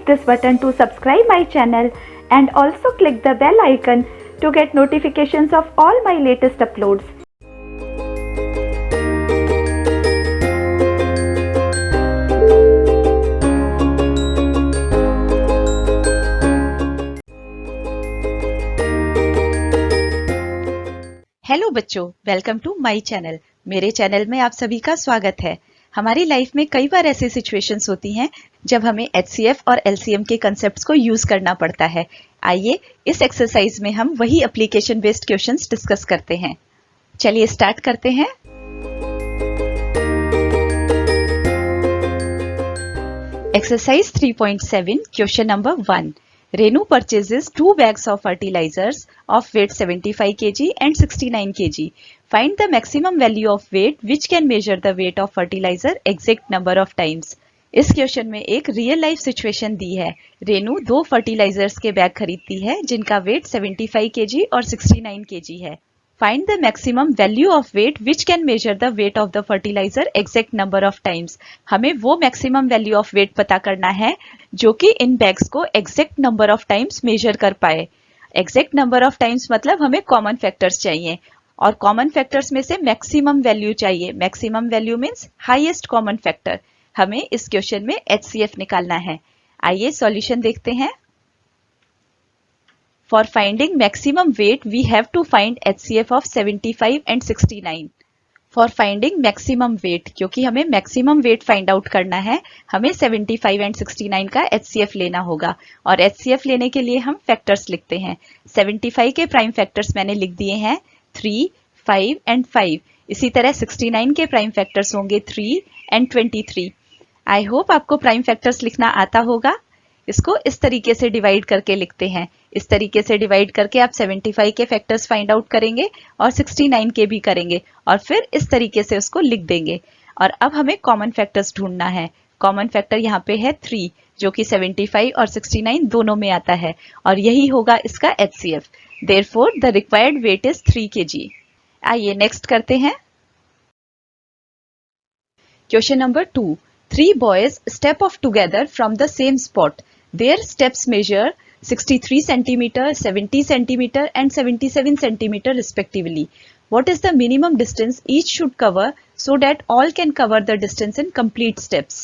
this button to subscribe my channel and also click the bell icon to get notifications of all my latest uploads. Hello बच्चों, welcome to my channel. मेरे channel में आप सभी का स्वागत है। हमारी लाइफ में कई बार ऐसी सिचुएशंस होती हैं जब हमें एचसीएफ और एलसीएम के कॉन्सेप्ट्स को यूज करना पड़ता है। आइए इस एक्सरसाइज में हम वही एप्लीकेशन बेस्ड क्वेश्चंस डिस्कस करते हैं। चलिए स्टार्ट करते हैं। Exercise 3.7 question number 1। Renu purchases 2 bags of fertilizers of weight 75 kg and 69 kg. Find the maximum value of weight which can measure the weight of fertilizer exact number of times. इस question में एक real life situation दी है। Renu 2 fertilisers के bag खरीदती है जिनका wait 75 kg और 69 kg है। Find the maximum value of weight which can measure the weight of the fertilizer exact number of times. हमें वो मैक्सिमम वैल्यू ऑफ वेट पता करना है जो कि इन बैग्स को exact number of times measure कर पाए। एग्जैक्ट नंबर ऑफ टाइम्स मतलब हमें कॉमन फैक्टर्स चाहिए और कॉमन फैक्टर्स में से मैक्सिमम वैल्यू चाहिए। Maximum value means highest common factor. हमें इस क्वेश्चन में एचसीएफ निकालना है। आइए सॉल्यूशन देखते हैं। For finding maximum weight, we have to find HCF of 75 and 69. For finding maximum weight, क्योंकि हमें maximum weight find out करना है, हमें 75 and 69 का HCF लेना होगा और HCF लेने के लिए हम factors लिखते हैं। 75 के prime factors मैंने लिख दिए हैं 3, 5 and 5. इसी तरह 69 के prime factors होंगे 3 and 23. I hope आपको prime factors लिखना आता होगा। इसको इस तरीके से डिवाइड करके लिखते हैं। इस तरीके से डिवाइड करके आप 75 के फैक्टर्स फाइंड आउट करेंगे और 69 के भी करेंगे और फिर इस तरीके से उसको लिख देंगे। और अब हमें कॉमन फैक्टर्स ढूंढना है। कॉमन फैक्टर यहाँ पे है 3 जो कि 75 और 69 दोनों में आता है और यही होगा इसका HCF। Therefore, the required weight is 3 kg. आइए नेक्स्ट करते हैं। Question number 2। 3 boys step off together from the same spot. Their steps measure 63 cm, 70 cm and 77 cm respectively. What is the minimum distance each should cover so that all can cover the distance in complete steps?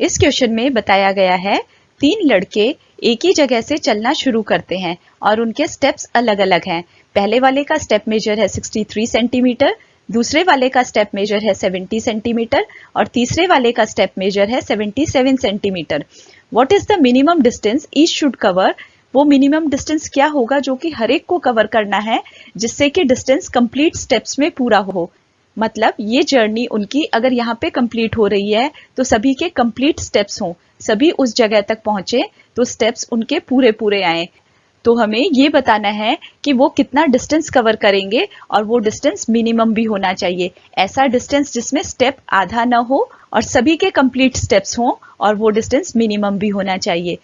इस question में बताया गया है 3 लड़के एक ही जगह से चलना शुरू करते हैं और उनके स्टेप्स अलग अलग हैं। पहले वाले का स्टेप मेजर है 63 सेंटीमीटर, दूसरे वाले का स्टेप मेजर है 70 सेंटीमीटर और तीसरे वाले का स्टेप मेजर है 77 centimetre. What is the minimum distance each should cover? वो मिनिमम डिस्टेंस क्या होगा जो कि हर एक को कवर करना है जिससे कि डिस्टेंस कंप्लीट स्टेप्स में पूरा हो। मतलब ये जर्नी उनकी अगर यहाँ पे कंप्लीट हो रही है तो सभी के कंप्लीट स्टेप्स हों, सभी उस जगह तक पहुंचे तो स्टेप्स उनके पूरे पूरे आए। तो हमें ये बताना है कि वो कितना डिस्टेंस कवर करेंगे और वो डिस्टेंस मिनिमम भी होना चाहिए। ऐसा डिस्टेंस जिसमें स्टेप आधा ना हो और सभी के कंप्लीट स्टेप्स हों और वो डिस्टेंस मिनिमम भी होना चाहिए।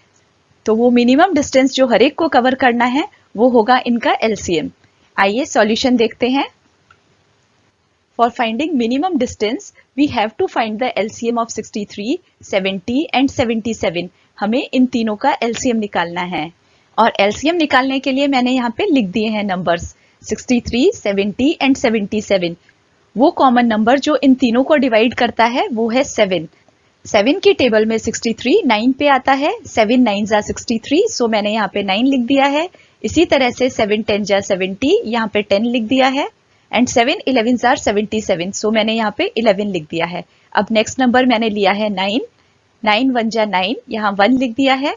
तो वो मिनिमम डिस्टेंस जो हर एक को कवर करना है वो होगा इनका एलसीएम। आइए सॉल्यूशन देखते हैं। For finding minimum distance we have to find the LCM of 63, 70 and 77। हमें इन तीनों का एलसीएम निकालना है और एलसीएम निकालने के लिए मैंने यहाँ पे लिख दिए हैं नंबर्स 63, 70 एंड 77। वो कॉमन नंबर जो इन तीनों को डिवाइड करता है वो है 7। 7 की टेबल में 63 9 पे आता है। 7 9 जा 63, सो मैंने यहाँ पे 9 लिख दिया है। इसी तरह से 7 10 जा 70, यहाँ पे 10 लिख दिया है एंड 7 11 जा 77, सो मैंने यहाँ पे 11 लिख दिया है। अब नेक्स्ट नंबर मैंने लिया है 9। 9 1 जा 9, यहाँ 1 लिख दिया है।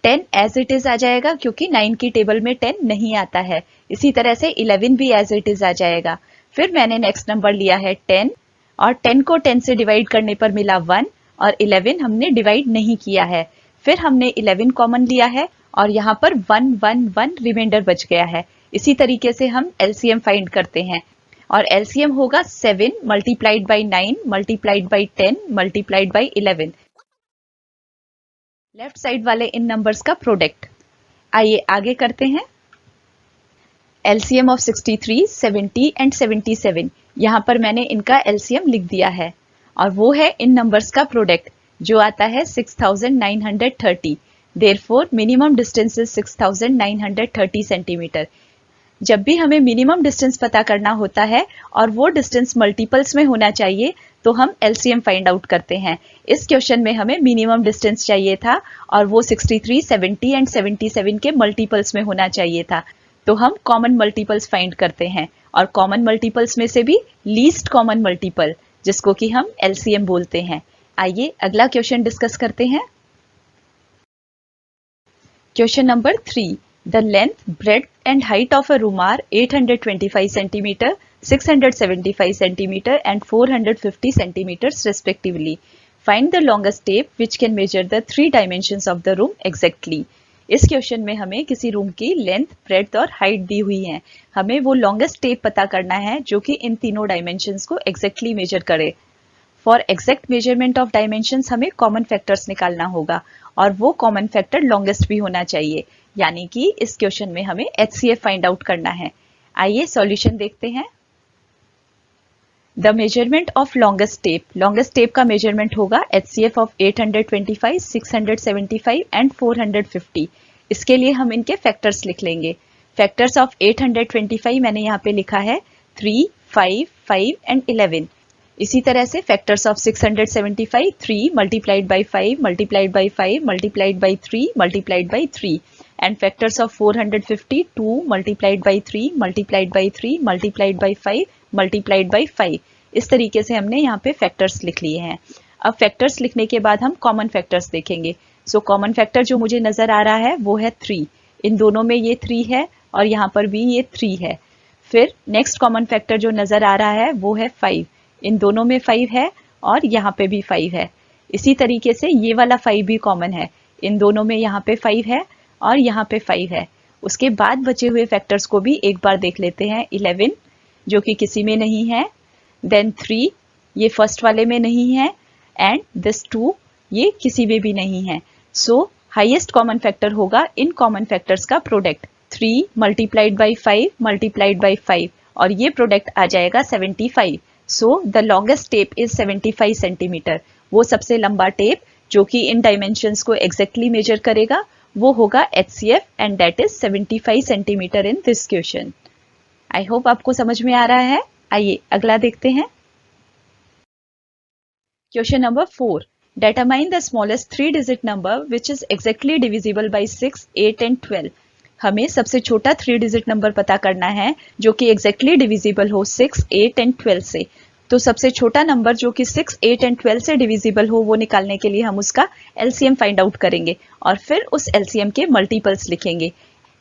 10 एज इट इज आ जाएगा क्योंकि 9 की टेबल में 10 नहीं आता है। इसी तरह से 11 भी एज इट इज आ जाएगा। फिर मैंने नेक्स्ट नंबर लिया है 10 और 10 को 10 से डिवाइड करने पर मिला 1 और 11 हमने डिवाइड नहीं किया है। फिर हमने 11 कॉमन लिया है और यहाँ पर 1 1 1 रिमाइंडर बच गया है। इसी तरीके से हम एलसीएम फाइंड करते हैं और एलसीएम होगा 7 multiplied by 9 multiplied by 10 multiplied by 11। Left side वाले इन नंबर्स का प्रोडक्ट। आइए आगे करते हैं। LCM of 63, 70 and 77। यहाँ पर मैंने इनका एलसीएम लिख दिया है और वो है इन नंबर्स का प्रोडक्ट जो आता है 6930। Therefore, minimum distance is 6930 centimeter. जब भी हमें मिनिमम डिस्टेंस पता करना होता है और वो डिस्टेंस मल्टीपल्स में होना चाहिए तो हम एलसीएम फाइंड आउट करते हैं। इस क्वेश्चन में हमें मिनिमम डिस्टेंस चाहिए था और वो 63, 70 एंड 77 के मल्टीपल्स में होना चाहिए था। तो हम कॉमन मल्टीपल्स फाइंड करते हैं और कॉमन मल्टीपल्स में से भी लीस्ट कॉमन मल्टीपल जिसको कि हम एलसीएम बोलते हैं। आइए अगला क्वेश्चन डिस्कस करते हैं। Question number 3. The length, breadth and height of a room are 825 cm, 675 cm and 450 cm respectively. Find the longest tape which can measure the three dimensions of the room exactly. इस question में हमें किसी room की length, breadth और height दी हुई है। हमें वो लॉन्गेस्ट टेप पता करना है जो कि इन तीनों डायमेंशंस को एग्जैक्टली मेजर करे। For exact measurement of dimensions हमें कॉमन फैक्टर्स निकालना होगा और वो कॉमन फैक्टर लॉन्गेस्ट भी होना चाहिए, यानी कि इस क्वेश्चन में हमें HCF फाइंड आउट करना है। आइए सॉल्यूशन देखते हैं। The measurement of longest tape का मेजरमेंट होगा HCF ऑफ 825, 675 एंड 450। इसके लिए हम इनके फैक्टर्स लिख लेंगे। फैक्टर्स ऑफ 825 मैंने यहाँ पे लिखा है 3, 5, 5 एंड 11। इसी तरह से factors of 675 3 multiplied by 5 multiplied by 5 multiplied by 3 multiplied by 3 and factors of 450 2 multiplied by 3 multiplied by 3 multiplied by 5 multiplied by 5। इस तरीके से हमने यहाँ पे फैक्टर्स लिख लिए हैं। अब फैक्टर्स लिखने के बाद हम कॉमन फैक्टर्स देखेंगे। सो कॉमन फैक्टर जो मुझे नजर आ रहा है वो है 3। इन दोनों में ये 3 है और यहाँ पर भी ये 3 है। फिर नेक्स्ट कॉमन फैक्टर जो नजर आ रहा है वो है 5। इन दोनों में 5 है और यहाँ पे भी 5 है। इसी तरीके से ये वाला 5 भी कॉमन है। इन दोनों में यहाँ पे 5 है और यहाँ पे 5 है। उसके बाद बचे हुए फैक्टर्स को भी एक बार देख लेते हैं। 11 जो कि किसी में नहीं है, देन 3 ये फर्स्ट वाले में नहीं है एंड दिस 2 ये किसी में भी नहीं है। सो हाईएस्ट कॉमन फैक्टर होगा इन कॉमन फैक्टर्स का product 3 multiplied by 5 multiplied by 5 और ये प्रोडक्ट आ जाएगा 75। So the longest tape is 75 centimetre. वो सबसे लंबा टेप जो कि इन डायमेंशंस को एग्जैक्टली मेजर करेगा वो होगा HCF and that is 75 centimetre in this question. I hope आपको समझ में आ रहा है। आइए अगला देखते हैं। Question number 4. Determine the smallest 3-digit number which is exactly divisible by 6, 8 and 12. हमें सबसे छोटा 3-digit नंबर पता करना है जो कि एग्जैक्टली डिविजिबल हो 6, 8 एंड 12 से। तो सबसे छोटा नंबर जो कि 6, 8 एंड 12 से डिविजिबल हो वो निकालने के लिए हम उसका LCM फाइंड आउट करेंगे और फिर उस LCM के मल्टीपल्स लिखेंगे।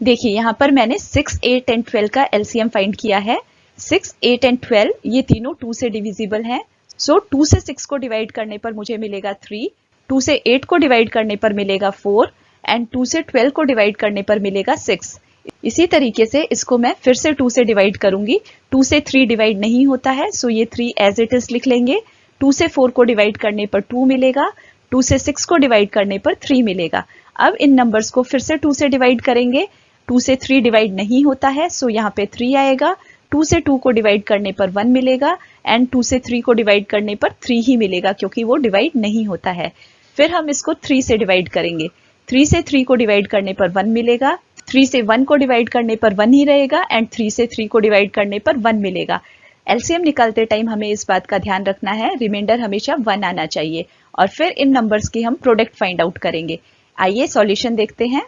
देखिए यहाँ पर मैंने 6, 8 एंड 12 का LCM फाइंड किया है। 6, 8 एंड 12 ये तीनों 2 से डिविजिबल हैं। सो 2 से 6 को डिवाइड करने पर मुझे मिलेगा 3, 2 से 8 को डिवाइड करने पर मिलेगा 4 एंड 2 से 12 को डिवाइड करने पर मिलेगा 6। इसी तरीके से इसको मैं फिर से 2 से डिवाइड करूंगी। 2 से 3 डिवाइड नहीं होता है सो ये 3 एज इट इज लिख लेंगे। 2 से 4 को डिवाइड करने पर 2 मिलेगा। 2 से 6 को डिवाइड करने पर 3 मिलेगा। अब इन नंबर्स को फिर से 2 से डिवाइड करेंगे। 2 से 3 डिवाइड नहीं होता है सो यहाँ पे 3 आएगा। 2 से 2 को डिवाइड करने पर 1 मिलेगा एंड 2 से 3 को डिवाइड करने पर 3 ही मिलेगा क्योंकि वो डिवाइड नहीं होता है। फिर हम इसको 3 से डिवाइड करेंगे। 3 से 3 को डिवाइड करने पर 1 मिलेगा। 3 से 1 को डिवाइड करने पर 1 ही रहेगा एंड 3 से 3 को डिवाइड करने पर 1 मिलेगा। LCM निकालते टाइम हमें इस बात का ध्यान रखना है, रिमाइंडर हमेशा 1 आना चाहिए और फिर इन नंबर्स की हम प्रोडक्ट फाइंड आउट करेंगे। आइए सॉल्यूशन देखते हैं।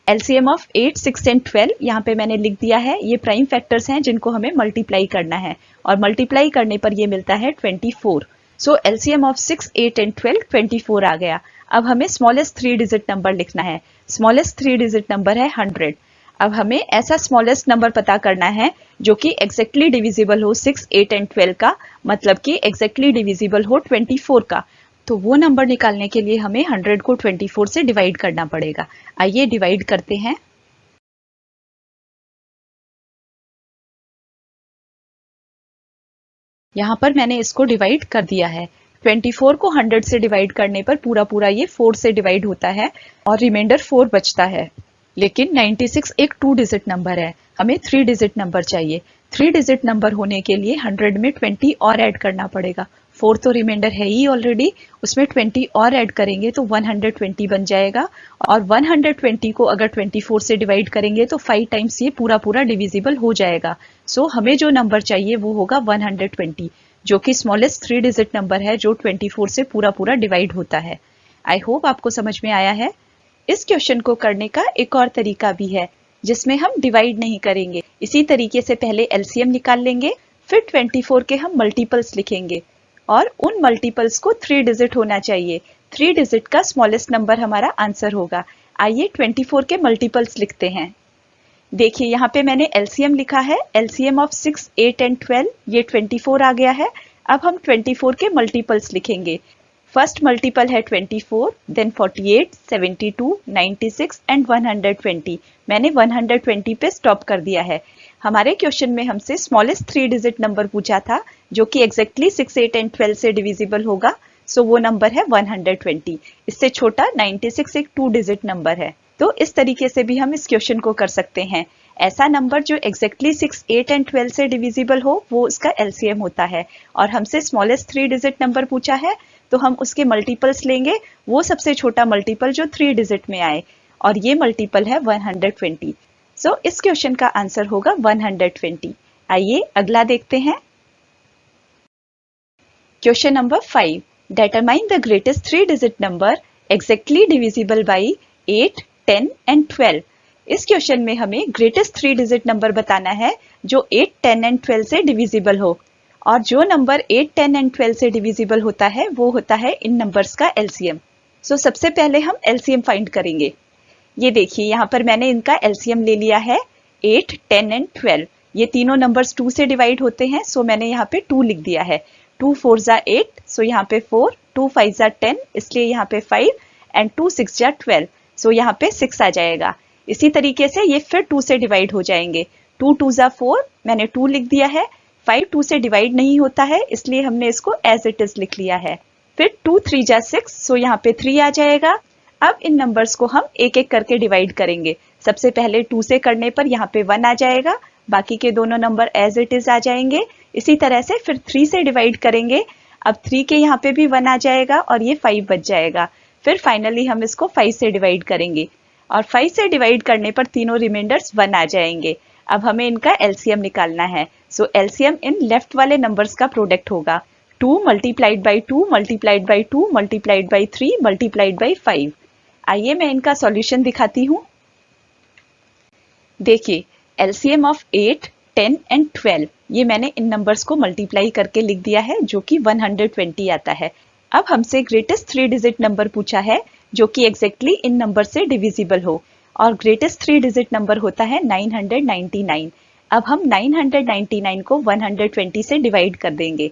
LCM ऑफ 8, 6 एंड 12 यहाँ पे मैंने लिख दिया है। ये प्राइम फैक्टर्स हैं जिनको हमें मल्टीप्लाई करना है और मल्टीप्लाई करने पर ये मिलता है 24। सो LCM ऑफ 6, 8 एंड 12 24 आ गया। अब हमें स्मॉलेस्ट 3-digit नंबर लिखना है। स्मॉलेस्ट 3-digit नंबर है 100। अब हमें ऐसा स्मॉलेस्ट नंबर पता करना है जो कि एग्जैक्टली डिविजिबल हो 6, 8 एंड 12 का, मतलब कि एग्जैक्टली डिविजिबल हो 24 का। तो वो नंबर निकालने के लिए हमें 100 को 24 से डिवाइड करना पड़ेगा। आइए डिवाइड करते हैं। यहाँ पर मैंने इसको डिवाइड कर दिया है। 24 को 100 से डिवाइड करने पर पूरा पूरा ये 4 से डिवाइड होता है और रिमाइंडर 4 बचता है। लेकिन 96 एक 2-digit नंबर है, हमें 3-digit नंबर चाहिए। 3-digit नंबर होने के लिए 100 में 20 और ऐड करना पड़ेगा, 4 तो रिमाइंडर है ही ऑलरेडी, उसमें 20 और ऐड करेंगे तो 120 बन जाएगा। और 120 को अगर 24 से डिवाइड करेंगे तो 5 टाइम्स ये पूरा पूरा डिविजिबल हो जाएगा। सो हमें जो नंबर चाहिए वो होगा 120, जो कि स्मॉलेस्ट 3 डिजिट नंबर है जो 24 से पूरा पूरा डिवाइड होता है। आई होप आपको समझ में आया है। इस क्वेश्चन को करने का एक और तरीका भी है जिसमें हम डिवाइड नहीं करेंगे। इसी तरीके से पहले एलसीएम निकाल लेंगे, फिर 24 के हम मल्टीपल्स लिखेंगे और उन मल्टीपल्स को 3 डिजिट होना चाहिए। 3 डिजिट का स्मॉलेस्ट नंबर हमारा आंसर होगा। आइए 24 के मल्टीपल्स लिखते हैं। देखिए यहाँ पे मैंने एलसीएम लिखा है, एलसीएम ऑफ 6, 8 एंड 12, ये 24 आ गया है। अब हम 24 के मल्टीपल्स लिखेंगे। फर्स्ट मल्टीपल है 24, देन 48, 72, 96 एंड 120। मैंने 120 पे स्टॉप कर दिया है। हमारे क्वेश्चन में हमसे स्मॉलेस्ट 3 डिजिट नंबर पूछा था जो कि एग्जैक्टली 6, 8 एंड 12 से डिविजिबल होगा। सो वो नंबर है 120। इससे छोटा 96 एक 2 डिजिट नंबर है। तो इस तरीके से भी हम इस क्वेश्चन को कर सकते हैं। ऐसा नंबर जो एग्जैक्टली 6, 8 एंड 12 से डिविजिबल हो वो उसका एलसीएम होता है। और हमसे स्मॉलेस्ट 3 डिजिट नंबर पूछा है तो हम उसके मल्टीपल्स लेंगे, वो सबसे छोटा मल्टीपल जो 3 डिजिट में आए, और ये मल्टीपल है 120। सो इस क्वेश्चन का आंसर होगा 120। आइए अगला देखते हैं। Question number 5, determine the greatest 3 digit number exactly divisible by 8, 10 and 12। इस क्वेश्चन में हमें ग्रेटेस्ट 3 डिजिट नंबर बताना है जो 8, 10 एंड 12 से डिविजिबल हो। और जो नंबर 8, 10 एंड 12 से डिविजिबल होता है वो होता है इन नंबर्स का एलसीएम। सो सबसे पहले हम एलसीएम फाइंड करेंगे। ये देखिए यहाँ पर मैंने इनका एलसीएम ले लिया है 8, 10 एंड 12। ये तीनों नंबर्स 2 से डिवाइड होते हैं, सो मैंने यहाँ पे 2 लिख दिया है। 2 4 जा 8, सो यहाँ पे 4, 2 5 जा 10, इसलिए यहाँ पे 5 एंड 2 6 जा 12, सो यहाँ पे 6 आ जाएगा। इसी तरीके से ये फिर 2 से डिवाइड हो जाएंगे। 2 2 जा 4, मैंने 2 लिख दिया है। 5 2 से डिवाइड नहीं होता है इसलिए हमने इसको एज इट इज लिख लिया है। फिर 2 3 जा 6, सो यहाँ पे 3 आ जाएगा। अब इन नंबर्स को हम एक एक करके डिवाइड करेंगे। सबसे पहले 2 से करने पर यहाँ पे 1 आ जाएगा, बाकी के दोनों नंबर एज इट इज आ जाएंगे। इसी तरह से फिर 3 से डिवाइड करेंगे। अब 3 के यहाँ पे भी 1 आ जाएगा और ये 5 बच जाएगा। फिर फाइनली हम इसको 5 से डिवाइड करेंगे और 5 से डिवाइड करने पर तीनों रिमाइंडर्स 1 आ जाएंगे। अब हमें इनका एलसीएम निकालना है। सो एलसीएम इन लेफ्ट वाले नंबर्स का प्रोडक्ट होगा 2 multiplied by 2 multiplied by 2 multiplied by 3 multiplied by 5। आइए मैं इनका सॉल्यूशन दिखाती हूँ। देखिए एलसीएम ऑफ 8, 10 एंड 12, ये मैंने इन नंबर्स को मल्टीप्लाई करके लिख दिया है जो कि 120 आता है। अब हमसे ग्रेटेस्ट 3 डिजिट नंबर पूछा है जो कि एग्जैक्टली इन नंबर से डिविजिबल हो, और ग्रेटेस्ट 3 डिजिट नंबर होता है 999। अब हम 999 को 120 से डिवाइड कर देंगे।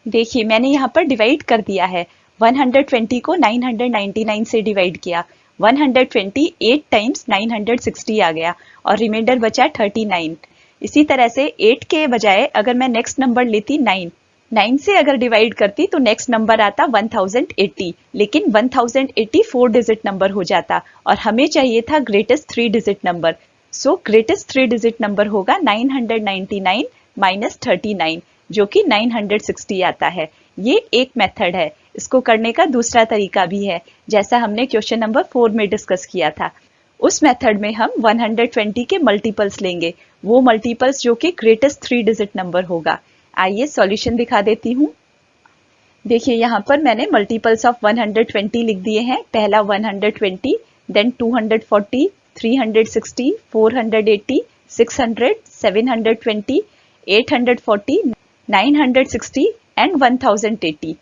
देखिए मैंने यहाँ पर डिवाइड कर दिया है। 120 को 999 से डिवाइड किया। 120 8 टाइम्स 960 आ गया और रिमाइंडर बचा 39। इसी तरह से 8 के बजाय अगर मैं नेक्स्ट नंबर लेती 9 से अगर डिवाइड करती तो नेक्स्ट नंबर आता 1080, लेकिन 1080 4 डिजिट नंबर हो जाता और हमें चाहिए था ग्रेटेस्ट 3 डिजिट नंबर। सो ग्रेटेस्ट 3 डिजिट नंबर होगा 999 माइनस 39 जो कि 960 आता है। ये एक मेथड है। इसको करने का दूसरा तरीका भी है जैसा हमने क्वेश्चन नंबर 4 में डिस्कस किया था। उस मेथड में हम 120 के मल्टीपल्स लेंगे, वो मल्टीपल्स जो कि ग्रेटेस्ट 3 डिजिट नंबर होगा। आइए सॉल्यूशन दिखा देती हूँ। देखिए यहाँ पर मैंने मल्टीपल्स ऑफ 120 लिख दिए हैं। पहला 120, देन 240, 360, 480, 600, 720, 840, 960 एंड 1080।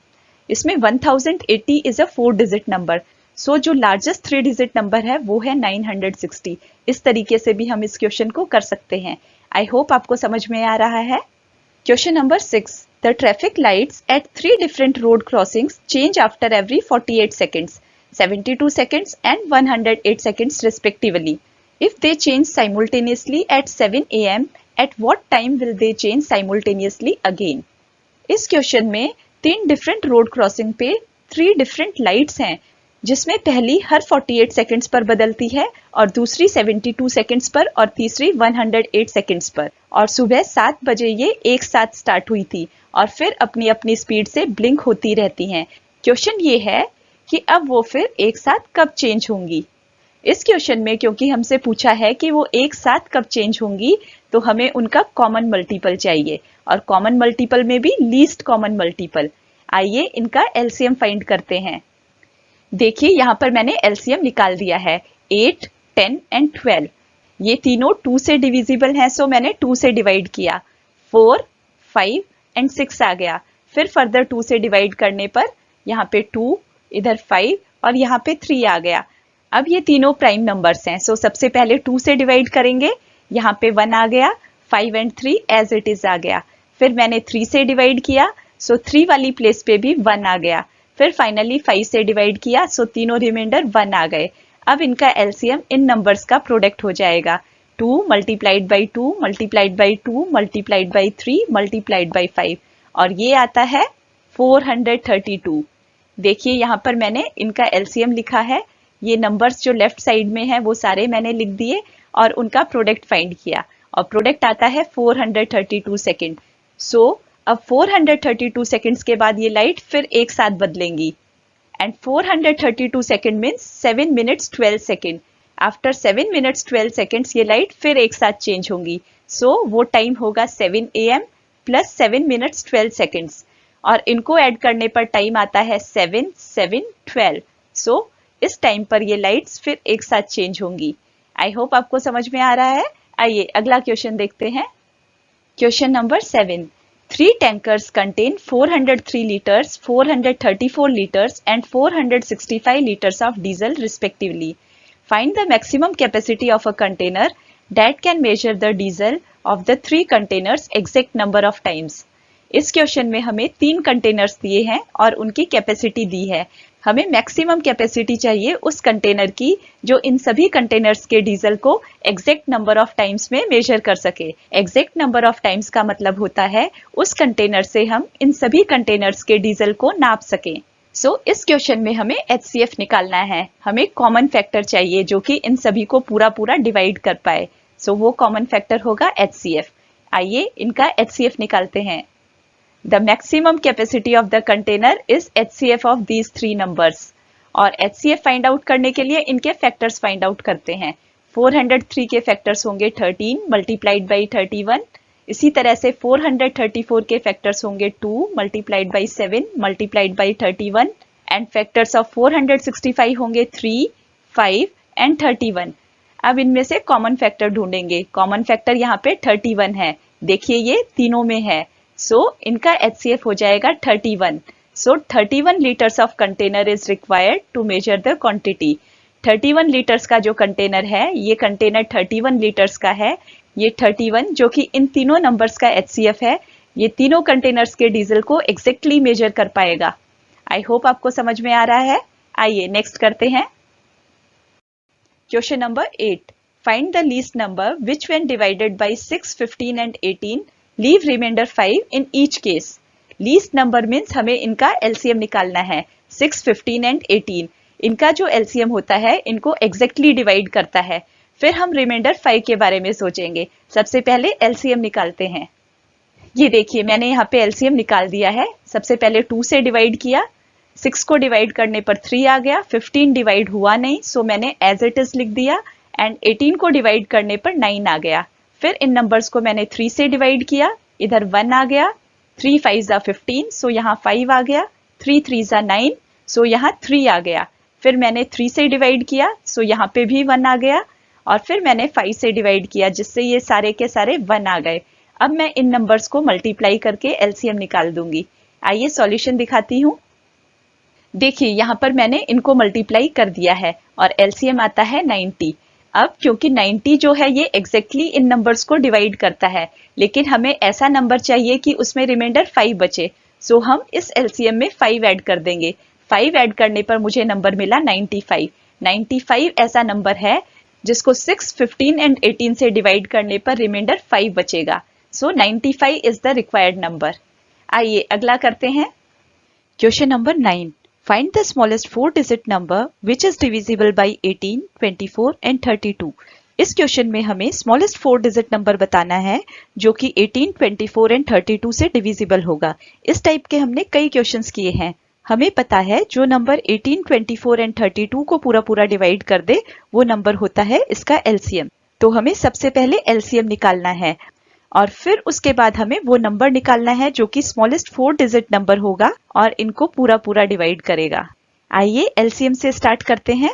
इसमें 1080 इज अ 4 डिजिट नंबर। सो जो लार्जेस्ट 3 डिजिट नंबर है वो है 960। इस तरीके से भी हम इस क्वेश्चन को कर सकते हैं। आई होप आपको समझ में आ रहा है। Question number 6. The traffic lights at 3 different road crossings change after every 48 seconds, 72 seconds and 108 seconds respectively. If they change simultaneously at 7 am, at what time will they change simultaneously again? इस question में 3 different road crossing पे 3 different lights हैं जिसमें पहली हर 48 seconds पर बदलती है और दूसरी 72 सेकंड्स पर और तीसरी 108 सेकंड्स पर। और सुबह 7 बजे ये एक साथ स्टार्ट हुई थी और फिर अपनी अपनी स्पीड से ब्लिंक होती रहती हैं। क्वेश्चन ये है कि अब वो फिर एक साथ कब चेंज होंगी। इस क्वेश्चन में क्योंकि हमसे पूछा है कि वो एक साथ कब चेंज होंगी, तो हमें उनका कॉमन मल्टीपल चाहिए और कॉमन मल्टीपल में भी लीस्ट कॉमन मल्टीपल। आइए इनका एलसीएम फाइंड करते हैं। देखिए यहाँ पर मैंने एलसीएम निकाल दिया है 8, 10 एंड 12। ये तीनों 2 से डिविजिबल हैं, सो मैंने 2 से डिवाइड किया। 4, 5 एंड 6 आ गया। फिर फर्दर 2 से डिवाइड करने पर यहाँ पे 2, इधर 5 और यहाँ पे 3 आ गया। अब ये तीनों प्राइम नंबर्स हैं, सो सबसे पहले 2 से डिवाइड करेंगे। यहाँ पे 1 आ गया, 5 एंड 3 एज इट इज आ गया। फिर मैंने 3 से डिवाइड किया, सो 3 वाली प्लेस पे भी 1 आ गया। फिर फाइनली 5 से डिवाइड किया, सो तीनों रिमाइंडर 1 आ गए। अब इनका एलसीएम इन नंबर्स का प्रोडक्ट हो जाएगा 2 multiplied by 2 multiplied by 2 multiplied by 3 multiplied by 5 और ये आता है 432। देखिए यहाँ पर मैंने इनका एलसीएम लिखा है। ये नंबर्स जो लेफ्ट साइड में है वो सारे मैंने लिख दिए और उनका प्रोडक्ट फाइंड किया और प्रोडक्ट आता है 432 सेकेंड। सो अब 432 सेकेंड्स के बाद ये लाइट फिर एक साथ बदलेंगी and 432 second means 7 minutes 12 second. After 7 minutes 12 seconds ये लाइट फिर एक साथ चेंज होंगी। सो वो टाइम होगा 7 AM प्लस 7 मिनट्स 12 सेकेंड्स और इनको ऐड करने पर टाइम आता है 7, 7, 12। सो इस टाइम पर ये लाइट्स फिर एक साथ चेंज होंगी। आई होप आपको समझ में आ रहा है। आइए अगला क्वेश्चन देखते हैं। Question number 7। 3 tankers contain 403 liters, 434 liters and 465 liters of diesel respectively. Find the maximum capacity of a container that can measure the diesel of the 3 containers exact number of times. इस question में हमें 3 containers दिए हैं और उनकी capacity दी है। हमें maximum capacity चाहिए उस कंटेनर की जो इन सभी कंटेनर्स के डीजल को एग्जैक्ट नंबर ऑफ टाइम्स में मेजर कर सके। एग्जैक्ट नंबर ऑफ टाइम्स का मतलब होता है उस कंटेनर से हम इन सभी कंटेनर्स के डीजल को नाप सकें। सो इस क्वेश्चन में हमें HCF निकालना है। हमें कॉमन फैक्टर चाहिए जो कि इन सभी को पूरा पूरा डिवाइड कर पाए। सो वो कॉमन फैक्टर होगा HCF। आइए इनका HCF निकालते हैं। The maximum capacity of the container is HCF of these 3 numbers. और HCF फाइंड आउट करने के लिए इनके फैक्टर्स फाइंड आउट करते हैं। 403 के फैक्टर्स होंगे 13 मल्टीप्लाइड बाई 31। इसी तरह से 434 के फैक्टर्स होंगे 2 multiplied by 7 multiplied by 31 and factors of 465 होंगे 3, 5 एंड 31। अब इनमें से कॉमन फैक्टर ढूंढेंगे। कॉमन फैक्टर यहाँ पे 31 है। देखिए ये तीनों में है। सो इनका HCF हो जाएगा 31। So 31 litres of container is required to measure the quantity. 31 litres का जो कंटेनर है, ये कंटेनर 31 लीटर्स का है। ये 31 जो कि इन तीनों नंबर्स का HCF है, ये तीनों कंटेनर्स के डीजल को एग्जैक्टली मेजर कर पाएगा। आई होप आपको समझ में आ रहा है। आइए नेक्स्ट करते हैं। Question number 8। Find the least number which when divided by 6, 15 and 18 leave remainder 5 in each case. Least number means हमें इनका एलसीएम निकालना है। 6, 15 एंड 18 इनका जो एलसीएम होता है इनको एग्जैक्टली डिवाइड करता है। फिर हम रिमाइंडर 5 के बारे में सोचेंगे। सबसे पहले एलसीएम निकालते हैं। ये देखिए मैंने यहाँ पे एलसीएम निकाल दिया है। सबसे पहले 2 से डिवाइड किया, 6 को डिवाइड करने पर 3 आ गया। 15 डिवाइड हुआ नहीं, सो मैंने एज इट इज लिख दिया एंड 18 को डिवाइड करने पर 9 आ गया। फिर इन नंबर्स को मैंने 3 से डिवाइड किया, इधर 1 आ गया। 3 5 15, सो यहाँ 5 आ गया। 3 3 9, सो यहाँ 3 आ गया। फिर मैंने 3 से डिवाइड किया, सो यहाँ पे भी 1 आ गया और फिर मैंने 5 से डिवाइड किया जिससे ये सारे के सारे 1 आ गए। अब मैं इन नंबर्स को मल्टीप्लाई करके एलसीएम निकाल दूंगी। आइए सॉल्यूशन दिखाती हूँ। देखिए यहाँ पर मैंने इनको मल्टीप्लाई कर दिया है और एलसीएम आता है 90। अब क्योंकि 90 जो है ये एग्जैक्टली इन नंबर्स को डिवाइड करता है, लेकिन हमें ऐसा नंबर चाहिए कि उसमें रिमाइंडर 5 बचे। सो हम इस एलसीएम में 5 ऐड कर देंगे। 5 ऐड करने पर मुझे नंबर मिला 95। 95 ऐसा नंबर है जिसको 6, 15 एंड 18 से डिवाइड करने पर रिमाइंडर 5 बचेगा। सो 95 इज द रिक्वायर्ड नंबर। आइए अगला करते हैं। Question number 9। Find the smallest 4-digit number which is divisible by 18, 24 and 32. इस क्वेश्चन में हमें स्मॉलेस्ट 4-digit नंबर बताना है जो कि 18, 24 एंड 32 से डिविजिबल होगा। इस टाइप के हमने कई क्वेश्चंस किए हैं। हमें पता है जो नंबर 18, 24 एंड 32 को पूरा पूरा डिवाइड कर दे वो नंबर होता है इसका एलसीएम। तो हमें सबसे पहले एलसीएम निकालना है और फिर उसके बाद हमें वो नंबर निकालना है जो कि स्मॉलेस्ट 4-digit नंबर होगा और इनको पूरा पूरा डिवाइड करेगा। आइए एलसीएम से स्टार्ट करते हैं।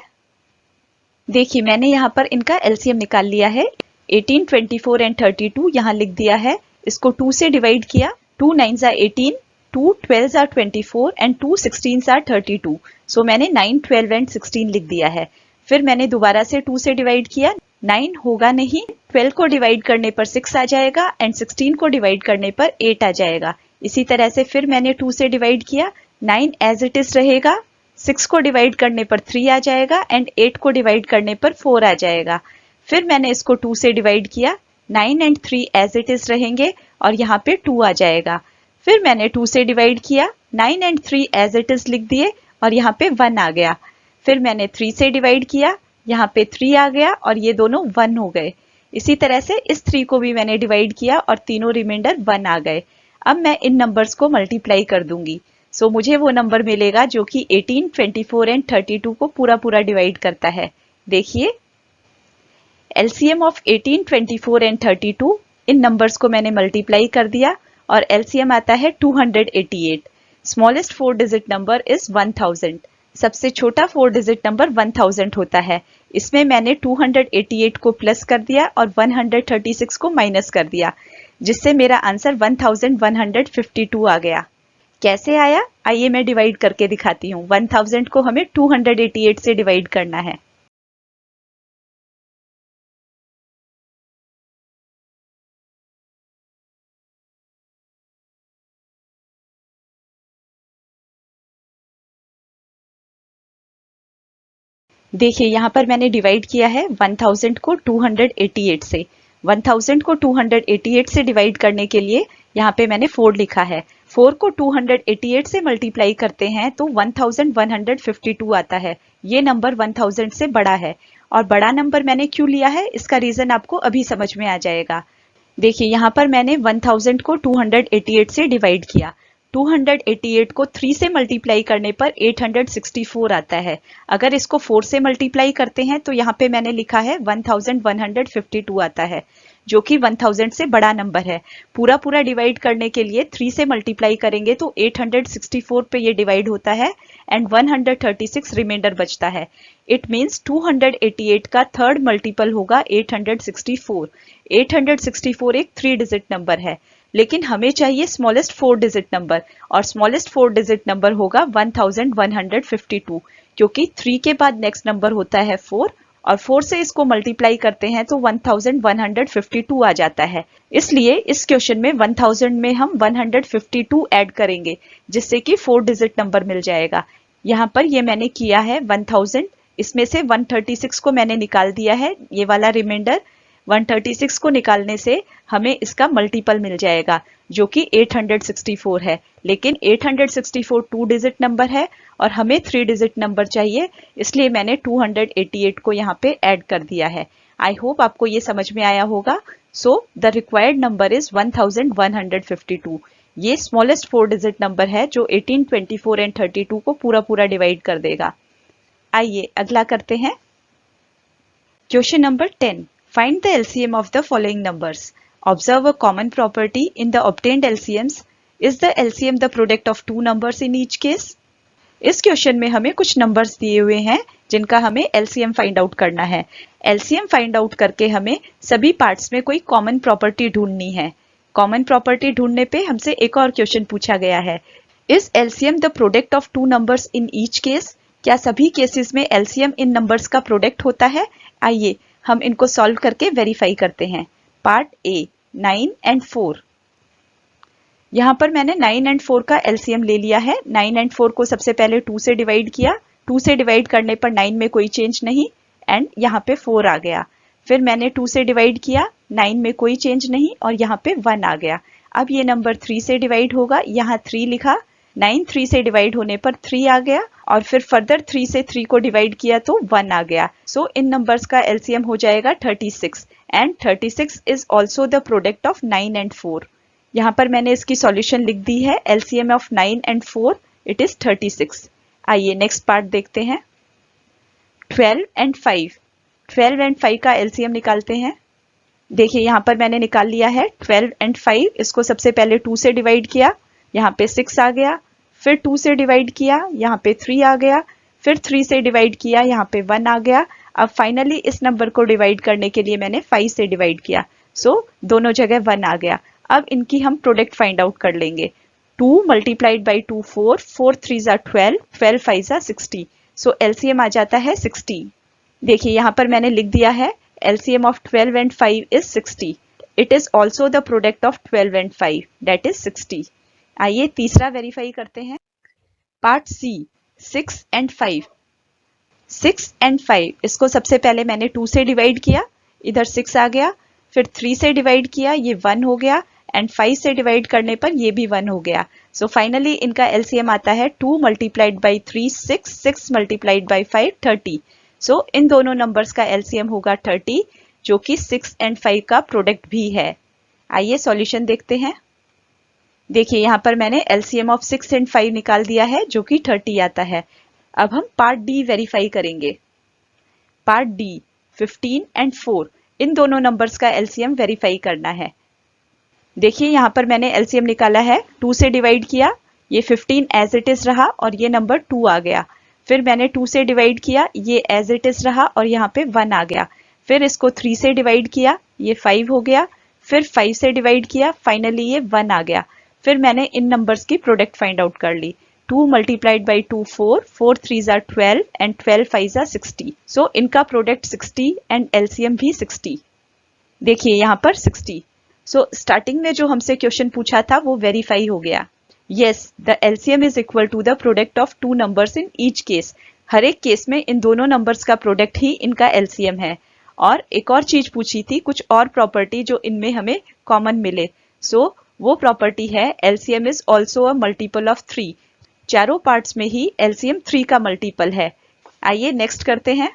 देखिए मैंने यहाँ पर इनका एलसीएम निकाल लिया है। 18, 24 एंड 32 यहाँ लिख दिया है। इसको 2 से डिवाइड किया। 2 9s are 18, 2 12s are 24 and 2 16s are 32। सो मैंने 9, 12 एंड 16 लिख दिया है। फिर मैंने दोबारा से 2 से डिवाइड किया। 9 होगा नहीं, 12 को डिवाइड करने पर 6 आ जाएगा एंड 16 को डिवाइड करने पर 8 आ जाएगा। इसी तरह से फिर मैंने 2 से डिवाइड किया। 9 एज इट इज रहेगा, 6 को डिवाइड करने पर 3 आ जाएगा एंड 8 को डिवाइड करने पर 4 आ जाएगा। फिर मैंने इसको 2 से डिवाइड किया। 9 एंड 3 एज इट इज रहेंगे और यहाँ पे 2 आ जाएगा। फिर मैंने 2 से डिवाइड किया। 9 एंड 3 एज इट इज लिख दिए और यहाँ पे 1 आ गया। फिर मैंने 3 से डिवाइड किया। यहाँ पे 3 आ गया और ये दोनों 1 हो गए। इसी तरह से इस 3 को भी मैंने डिवाइड किया और तीनों रिमाइंडर 1 आ गए। अब मैं इन नंबर्स को मल्टीप्लाई कर दूंगी। सो मुझे वो नंबर मिलेगा जो कि 18, 24 एंड 32 को पूरा पूरा डिवाइड करता है। देखिए LCM of 18, 24 and 32, in numbers को मैंने मल्टीप्लाई कर दिया और एलसीएम आता है 288। Smallest 4-digit number is 1000। सबसे छोटा 4-digit नंबर 1000 होता है। इसमें मैंने 288 को प्लस कर दिया और 136 को माइनस कर दिया, जिससे मेरा आंसर 1152 आ गया। कैसे आया आइए मैं डिवाइड करके दिखाती हूँ। 1000 को हमें 288 से डिवाइड करना है। देखिए यहाँ पर मैंने डिवाइड किया है 1000 को 288 से। 1000 को 288 से डिवाइड करने के लिए यहाँ पे मैंने 4 लिखा है। 4 को 288 से मल्टीप्लाई करते हैं तो 1152 आता है। ये नंबर 1000 से बड़ा है और बड़ा नंबर मैंने क्यों लिया है इसका रीजन आपको अभी समझ में आ जाएगा। देखिए यहाँ पर मैंने 1000 को 288 से डिवाइड किया। 288 को 3 से मल्टीप्लाई करने पर 864 आता है। अगर इसको 4 से मल्टीप्लाई करते हैं तो यहाँ पे मैंने लिखा है 1152 आता है, जो कि 1000 से बड़ा नंबर है। पूरा पूरा डिवाइड करने के लिए 3 से मल्टीप्लाई करेंगे तो 864 पे ये डिवाइड होता है एंड 136 रिमाइंडर बचता है। इट मीन्स 288 का थर्ड मल्टीपल होगा 864। 864 एक 3-digit नंबर है, लेकिन हमें चाहिए स्मॉलेस्ट 4-digit नंबर और स्मॉलेस्ट 4-digit नंबर होगा 1152, क्योंकि 3 के बाद नेक्स्ट नंबर होता है 4 और 4 से इसको मल्टीप्लाई करते हैं तो 1152 आ जाता है। इसलिए इस क्वेश्चन में 1000 में हम 152 ऐड करेंगे जिससे कि 4-digit नंबर मिल जाएगा। यहाँ पर ये मैंने किया है 1000, इसमें से 136 को मैंने निकाल दिया है। ये वाला रिमाइंडर 136 को निकालने से हमें इसका मल्टीपल मिल जाएगा जो कि 864 है, लेकिन 864 2-digit नंबर है और हमें 3-digit नंबर चाहिए, इसलिए मैंने 288 को यहाँ पे ऐड कर दिया है। आई होप आपको ये समझ में आया होगा। So the required number is 1152। ये स्मॉलेस्ट 4-digit नंबर है जो 18, 24 एंड 32 को पूरा पूरा डिवाइड कर देगा। आइए अगला करते हैं। Question number 10. Find the LCM of the following numbers. Observe a common property in the obtained LCMs. Is the LCM the product of two numbers in each case? इस क्वेश्चन में हमें कुछ नंबर्स दिए हुए हैं जिनका हमें LCM फाइंड आउट करना है। LCM फाइंड आउट करके हमें सभी पार्ट्स में कोई कॉमन प्रॉपर्टी ढूंढनी है। कॉमन प्रॉपर्टी ढूंढने पे हमसे एक और क्वेश्चन पूछा गया है, is LCM the product of two numbers in each case? क्या सभी केसेस में LCM इन नंबर्स का प्रोडक्ट होता है? आइए हम इनको सॉल्व करके वेरीफाई करते हैं। Part A 9 and 4। यहाँ पर मैंने 9 एंड 4 का LCM ले लिया है। 9 एंड 4 को सबसे पहले 2 से डिवाइड किया। 2 से डिवाइड करने पर 9 में कोई चेंज नहीं एंड यहाँ पे 4 आ गया। फिर मैंने 2 से डिवाइड किया, 9 में कोई चेंज नहीं और यहाँ पे 1 आ गया। अब ये नंबर 3 से डिवाइड होगा, यहाँ 3 लिखा। 9 3 से डिवाइड होने पर 3 आ गया और फिर फर्दर 3 से 3 को डिवाइड किया तो 1 आ गया। सो इन नंबर्स का एलसीएम हो जाएगा 36 and 36 is also the product of 9 and 4। यहाँ पर मैंने इसकी सॉल्यूशन लिख दी है। LCM of 9 and 4 it is 36। आइए नेक्स्ट पार्ट देखते हैं। 12 एंड 5। 12 एंड 5 का एलसीएम निकालते हैं। देखिए यहाँ पर मैंने निकाल लिया है 12 एंड 5। इसको सबसे पहले 2 से डिवाइड किया, यहाँ पे 6 आ गया, फिर 2 से डिवाइड किया, यहाँ पे 3 आ गया, फिर 3 से डिवाइड किया, यहाँ पे 1 आ गया। अब फाइनली इस नंबर को डिवाइड करने के लिए मैंने 5 से डिवाइड किया, सो दोनों जगह 1 आ गया। अब इनकी हम प्रोडक्ट फाइंड आउट कर लेंगे। 2 मल्टीप्लाइड बाई 2 4, 4 3 जा 12, 12 5 जा 60, सो एलसीएम आ जाता है 60। देखिए यहाँ पर मैंने लिख दिया है LCM of 12 and 5 is 60. It is also the product of 12 and 5, that is 60. आइए तीसरा वेरीफाई करते हैं। Part C, 6 and 5। 6 and 5 इसको सबसे पहले मैंने 2 से डिवाइड किया, इधर 6 आ गया, फिर 3 से डिवाइड किया, ये 1 हो गया, एंड 5 से डिवाइड करने पर ये भी 1 हो गया। सो फाइनली इनका LCM आता है 2 मल्टीप्लाइड बाई 3 6, 6 मल्टीप्लाइड बाई 5 30। सो इन दोनों नंबर्स का एलसीएम होगा 30, जो कि 6 एंड 5 का प्रोडक्ट भी है। आइए सॉल्यूशन देखते हैं। देखिए यहाँ पर मैंने एलसीएम ऑफ 6 एंड 5 निकाल दिया है, जो कि 30 आता है। अब हम पार्ट डी वेरीफाई करेंगे। पार्ट डी, 15 एंड 4, इन दोनों नंबर्स का एलसीएम वेरीफाई करना है। देखिए यहाँ पर मैंने एलसीएम निकाला है, 2 से डिवाइड किया, ये 15 एज इट इज रहा और ये नंबर 2 आ गया। फिर मैंने 2 से डिवाइड किया, ये एज इट इज रहा और यहाँ पे 1 आ गया। फिर इसको 3 से डिवाइड किया, ये 5 हो गया। फिर 5 से डिवाइड किया, फाइनली ये 1 आ गया। फिर मैंने इन नंबर्स की प्रोडक्ट फाइंड आउट कर ली। 2 मल्टीप्लाइड बाई 2 4, 4 3 जा 12 एंड 12 5 जा 60। सो इनका प्रोडक्ट 60 एंड एलसीएम भी 60। देखिए यहाँ पर 60। सो स्टार्टिंग में जो हमसे क्वेश्चन पूछा था वो वेरीफाई हो गया। Yes, the LCM is equal to the product of two numbers in each case. हर एक केस में इन दोनों नंबर्स का प्रोडक्ट ही इनका LCM है। और एक और चीज पूछी थी, कुछ और प्रॉपर्टी जो इनमें हमें कॉमन मिले। सो वो प्रॉपर्टी है LCM is also a multiple of 3। चारों पार्ट्स में ही LCM 3 का मल्टीपल है। आइए नेक्स्ट करते हैं।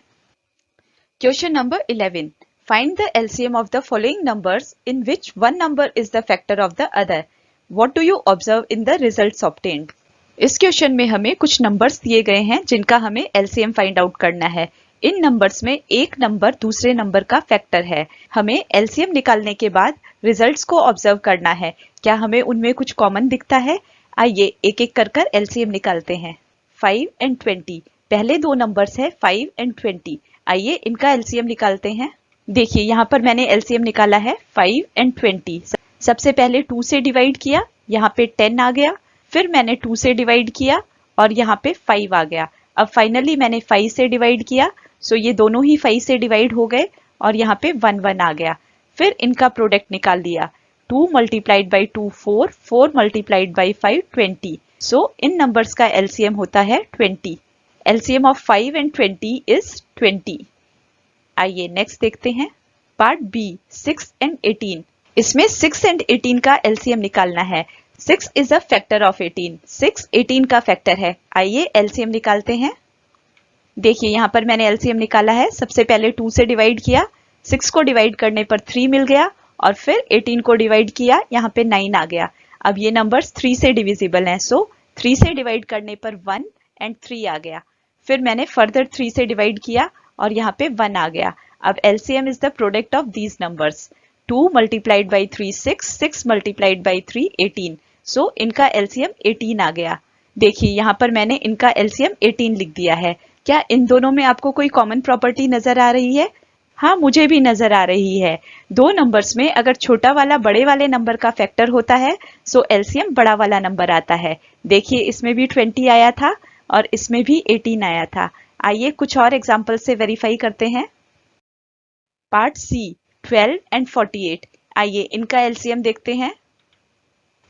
Question number 11। Find the LCM of the following numbers in which one number is the factor of the other. What do you observe in the results obtained? इस question में हमें कुछ numbers दिए गए हैं जिनका हमें LCM फाइंड आउट करना है। इन नंबर्स में एक नंबर दूसरे नंबर का फैक्टर है। हमें LCM निकालने के बाद रिजल्ट्स को ऑब्जर्व करना है, क्या हमें उनमें कुछ कॉमन दिखता है। आइए एक एक कर कर LCM निकालते हैं। 5 एंड 20, पहले दो नंबर्स है 5 एंड 20। आइए इनका LCM निकालते हैं। देखिए यहाँ पर मैंने LCM निकाला है 5 एंड 20। सबसे पहले 2 से डिवाइड किया, यहाँ पे 10 आ गया। फिर मैंने 2 से डिवाइड किया और यहाँ पे 5 आ गया। अब फाइनली मैंने 5 से डिवाइड किया, सो ये दोनों ही 5 से डिवाइड हो गए और यहाँ पे 1 1 आ गया। फिर इनका प्रोडक्ट निकाल दिया। 2 multiplied by 2 4, 4 multiplied by 5 20। So इन नंबर्स का LCM होता है 20। LCM of 5 and 20 is 20। आइए नेक्स्ट देखते हैं। Part B, 6 and 18। इसमें 6 एंड 18 का LCM निकालना है। 6 इज अ फैक्टर ऑफ 18। 6 18 का फैक्टर है। आइए LCM निकालते हैं। देखिए यहाँ पर मैंने LCM निकाला है। सबसे पहले 2 से डिवाइड किया, 6 को डिवाइड करने पर 3 मिल गया और फिर 18 को डिवाइड किया, यहाँ पे 9 आ गया। अब ये नंबर्स 3 से डिविजिबल हैं, सो 3 से डिवाइड करने पर 1 एंड 3 आ गया। फिर मैंने फर्दर 3 से डिवाइड किया और यहाँ पे 1 आ गया। अब LCM is the product of these numbers. 2 multiplied by 3 6, 6 multiplied by 3 18। सो इनका LCM 18 आ गया। देखिए यहाँ पर मैंने इनका LCM 18 लिख दिया है। क्या इन दोनों में आपको कोई कॉमन प्रॉपर्टी नजर आ रही है? हाँ, मुझे भी नजर आ रही है। दो नंबर्स में अगर छोटा वाला बड़े वाले नंबर का फैक्टर होता है, सो LCM बड़ा वाला नंबर आता है। देखिए इसमें भी 20 आया था और इसमें भी 18 आया था। आइए कुछ और एग्जाम्पल से वेरीफाई करते हैं। Part C, 12 and 48। आइए इनका LCM देखते हैं।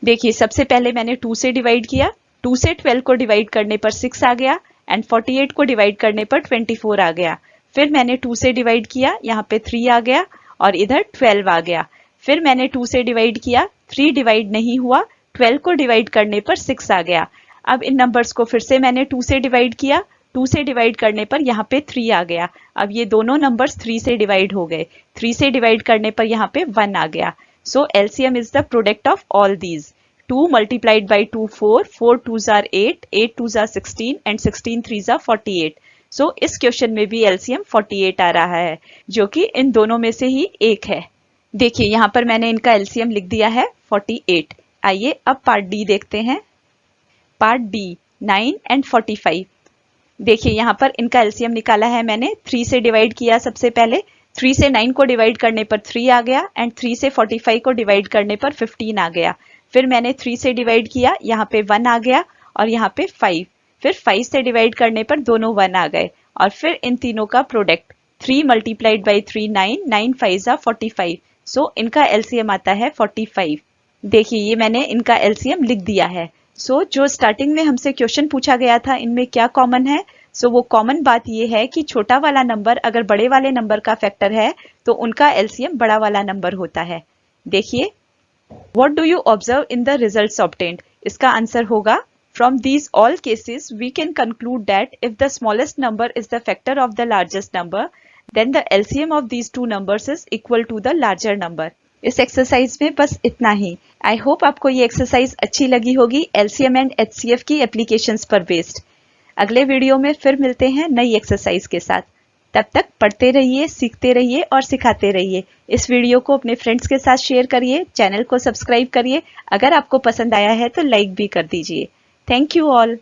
देखिए सबसे पहले मैंने 2 से डिवाइड किया, 2 से 12 को डिवाइड करने पर 6 आ गया एंड 48 को डिवाइड करने पर 24 आ गया। फिर मैंने 2 से डिवाइड किया, यहाँ पे 3 आ गया और इधर 12 आ गया। फिर मैंने 2 से डिवाइड किया, 3 डिवाइड नहीं हुआ, 12 को डिवाइड करने पर 6 आ गया। अब इन नंबर्स को फिर से मैंने 2 से डिवाइड किया, 2 से डिवाइड करने पर यहाँ पे 3 आ गया। अब ये दोनों नंबर्स 3 से डिवाइड हो गए, 3 से डिवाइड करने पर यहाँ पे 1 आ गया। सो LCM is the product of all these. 2 multiplied by 2 4, 4 2s are 8, 8 2s are 16 and 16 3s are 48। सो इस क्वेश्चन में भी LCM 48 आ रहा है, जो कि इन दोनों में से ही एक है। देखिए यहाँ पर मैंने इनका LCM लिख दिया है 48। आइए अब पार्ट डी देखते हैं। Part D 9 and 45। देखिए यहाँ पर इनका LCM निकाला है मैंने। 3 से डिवाइड किया सबसे पहले, 3 से 9 को डिवाइड करने पर 3 आ गया एंड 3 से 45 को डिवाइड करने पर 15 आ गया। फिर मैंने 3 से डिवाइड किया, यहाँ पे 1 आ गया और यहाँ पे 5। फिर 5 से डिवाइड करने पर दोनों 1 आ गए और फिर इन तीनों का product 3 multiplied by 3 9, 9 5s are 45। सो इनका LCM आता है 45। देखिए ये मैंने इनका LCM लिख दिया है। सो जो स्टार्टिंग में हमसे क्वेश्चन पूछा गया था, इनमें क्या कॉमन है? सो वो कॉमन बात ये है कि छोटा वाला नंबर अगर बड़े वाले नंबर का फैक्टर है तो उनका LCM बड़ा वाला नंबर होता है। देखिए, what do you observe in the results obtained? इसका आंसर होगा from these all cases we can conclude that if the smallest number is the factor of the largest number, then the LCM of these two numbers is equal to the larger number। इस exercise में बस इतना ही। I hope आपको ये exercise अच्छी लगी होगी LCM and HCF की एप्लीकेशंस पर बेस्ड। अगले वीडियो में फिर मिलते हैं नई एक्सरसाइज के साथ। तब तक पढ़ते रहिए, सीखते रहिए और सिखाते रहिए। इस वीडियो को अपने फ्रेंड्स के साथ शेयर करिए, चैनल को सब्सक्राइब करिए। अगर आपको पसंद आया है तो लाइक भी कर दीजिए। Thank you all.